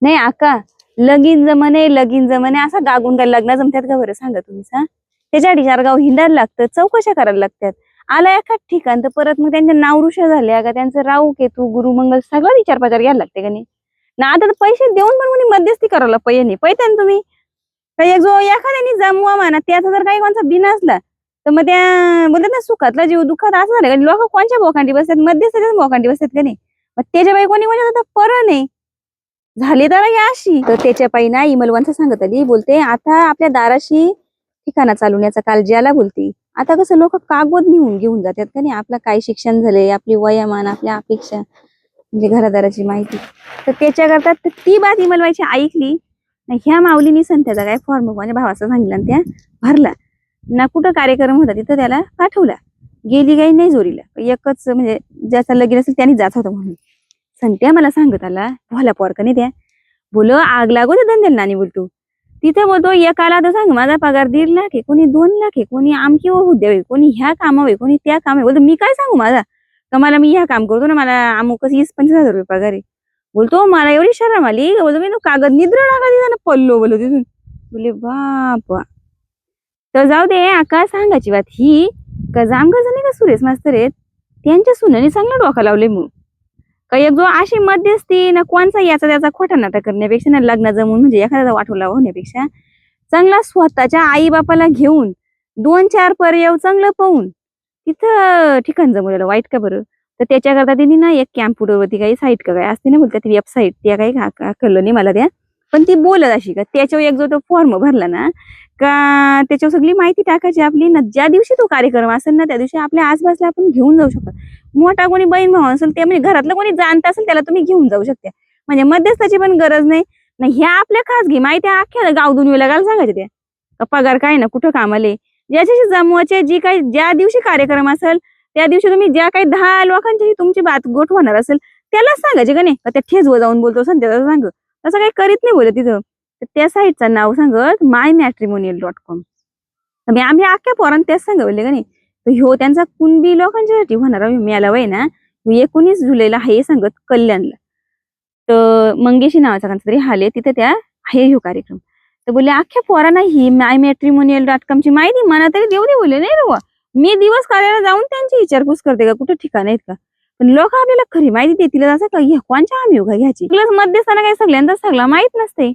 नाही आका, लगीन जमणे असा गागून काय लग्न जमतात का बरं सांगा तुम्ही त्याच्या 4 गाव हिंडायला लागतं, चौकशा करायला लागतात. आला एखाद ठिकाण तर परत मग त्यांच्या नावरुषा झाल्या का त्यांचं राहू केतू गुरुमंगल सगळं विचार पाचार घ्यायला लागते का नाही. ना आता तर पैसे देऊन पण कोणी मध्यस्थी करायला पाहिजे नाही पैसे ना तुम्ही काही एक जो एखाद्याने जमवा म्हणा त्याचा जर काही कोणचा बिन असला तर मग त्या बोलतात ना सुखातला जीव दुःखात असं झालं का लोक कोणच्या बोकांडी बसतात मध्यस्थीच्याच बोकांडी बसतात का नाही. मग त्याच्या बाई कोणी म्हणजे पर नाही झाली तर या अशी तर त्याच्या पायी ना इमलवंत सांगत आली बोलते आता आपल्या दाराशी ठिकाणा चालवण्याचा काल ज्याला बोलते. आता कसं लोक कागद घेऊन जातात का नाही आपलं काय शिक्षण झालंय आपली वयामान आपल्या अपेक्षा म्हणजे घरादाराची माहिती तर त्याच्या करता ती बात इमलवायची ऐकली. ह्या माऊलीनी संत्याचा काय फॉर्म माझ्या भावाचा सांगितला आणि त्या भरला ना कुठं कार्यक्रम होता तिथं त्याला पाठवला. गेली काही नाही जोरीला एकच म्हणजे ज्याचा लगीन असेल त्यांनी जात होता म्हणून संत्या मला सांगत आला भोला पोरका नाही त्या बोल आग लागो त्या धंद्याला नानी बोलतो तिथे बोलतो एकाला तर सांग माझा पगार 1.5 लाख आहे कोणी 2 लाख आहे कोणी आमकी हुद्या आहे कोणी ह्या काम आहे कोणी त्या काम आहे बोलतो मी काय सांगू माझा का मला मी ह्या काम करतो ना मला अमुकच 20-25 हजार रुपये पगार आहे. बोलतो मला एवढी शरम आली बोलतो मी तो कागद निद्रा टाका तिथं पडलो बोलतो तिथून बोले बापा. तर जाऊ दे आका सांगायची बात ही का जामगाचा नाही का सुरेश मास्तर आहेत त्यांच्या सुनाने चांगला डोका लावले मग काही एक जो अशी मध्यस्थी ना कोणचा याचा त्याचा खोटा नाटक करण्यापेक्षा ना लग्न जमून म्हणजे एखाद्याचा वाटोला होण्यापेक्षा चांगला स्वतःच्या आई बापाला घेऊन 2-4 पर्याय चांगलं पाहून तिथं ठिकाण जमवलेलं वाईट का बरं. तर त्याच्याकरता त्यांनी ना एक कॅम्प्युटरवरती काही साईट का काय असते ना बोलतात वेबसाईट त्या काही कळलं नाही मला त्या पण ती बोलत अशी का त्याच्यावर एक जो तो फॉर्म भरला ना का त्याच्यावर सगळी माहिती टाकायची आपली ना ज्या दिवशी तो कार्यक्रम असेल ना त्या दिवशी आपल्या आसपासला आपण घेऊन जाऊ शकतो. मोठा कोणी बहीण भाऊ असेल ते म्हणजे घरातलं कोणी जाणत असेल त्याला तुम्ही घेऊन जाऊ शकता म्हणजे मध्यस्थाची पण गरज नाही. ह्या आपल्या खासगी माहिती अख्ख्या गाव दुनियेला गाल सांगायचे त्या पगार काय ना कुठं कामाले ज्याच्याशी जमवायचे जी काही ज्या दिवशी कार्यक्रम असेल त्या दिवशी तुम्ही ज्या काही 10 लोकांची तुमची बात गोठ होणार असेल त्यालाच सांगायचे का नाही त्या ठेजवर जाऊन बोलतो संध्याचं सांग तसं काही करीत नाही बोलत तिथं. तर त्या साईटचं नाव सांगत mymatrimonial.com आम्ही अख्ख्या पोरांना तेच सांगवले का नाही. तर ह्यो त्यांचा कुणबी लोकांच्यासाठी होणार मेला वय ना 19 जुलैला हे सांगत कल्याणला तर मंगेशी नावाचा कोणता तरी हाले तिथे त्या आहे ह्यो कार्यक्रम. तर बोलले अख्ख्या पोरांना ही mymatrimonial.com ची माहिती मला तरी देऊ दे बोलले नाही रे मी दिवस कार्याला जाऊन त्यांची विचारपूस करते का कुठे ठिकाण आहेत का पण लोक आपल्याला खरी माहिती देतील असं का कोणच्या आम्ही उगा घ्यायची प्लस मध्यस्थाना काही सगळ्यांदा सगळं माहित नसते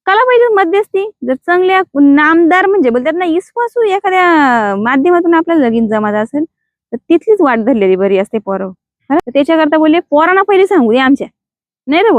कला पाहिजे मध्यस्थी जर चांगल्या नामदार म्हणजे बोलतात ना इसवासू एखाद्या माध्यमातून आपल्याला लगीन जमात असेल तर तिथलीच वाट धरलेली बरी असते पोरं. त्याच्याकरता बोलले पोरांना पहिले सांगू दे आमच्या नाही रे